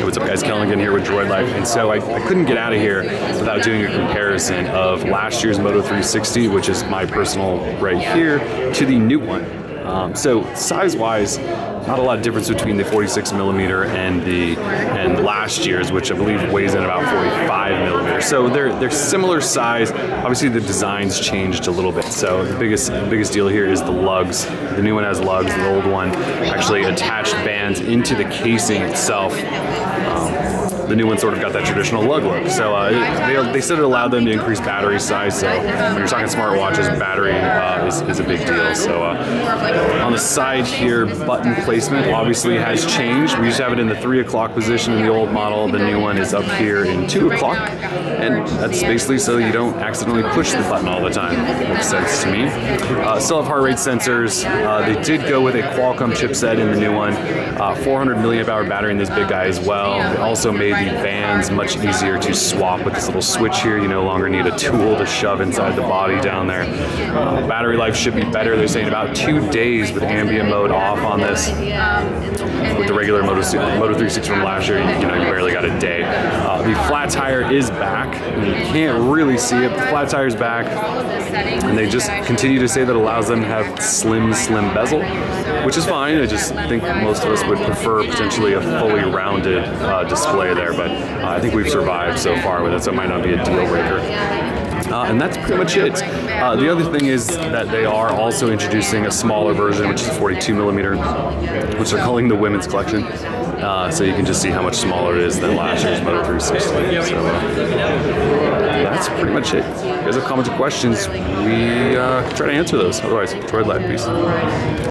What's up guys, Kellen again here with Droid Life, and so I couldn't get out of here without doing a comparison of last year's Moto 360, which is my personal right here, to the new one. So size-wise, not a lot of difference between the 46mm and last year's, which I believe weighs in about 45mm. So they're similar size. Obviously the designs changed a little bit. So the biggest deal here is the lugs. The new one has lugs. The old one actually attached bands into the casing itself. The new one sort of got that traditional lug look. So they said it allowed them to increase battery size. So when you're talking smartwatches, battery is a big deal. So on the side here, button placement obviously has changed. We used to have it in the 3 o'clock position in the old model. The new one is up here in 2 o'clock. And that's basically so you don't accidentally push the button all the time. Makes sense to me. Still have heart rate sensors. They did go with a Qualcomm chipset in the new one. 400 milliamp hour battery in this big guy as well. They also made the bands much easier to swap with this little switch here. You no longer need a tool to shove inside the body down there. Battery life should be better. They're saying about 2 days with ambient mode off on this. With the regular Moto 360 from last year, you barely got a day. The flat tire is back. You can't really see it, but the flat tire is back. And they just continue to say that allows them to have slim bezel, which is fine. I just think most of us would prefer potentially a fully rounded display there, but I think we've survived so far with it, so it might not be a deal breaker. And that's pretty much it. The other thing is that they are also introducing a smaller version, which is 42mm, which they're calling the women's collection. So you can just see how much smaller it is than last year's Moto 360. So that's pretty much it. If you guys have comments or questions, we try to answer those. Otherwise, Droid Life, peace.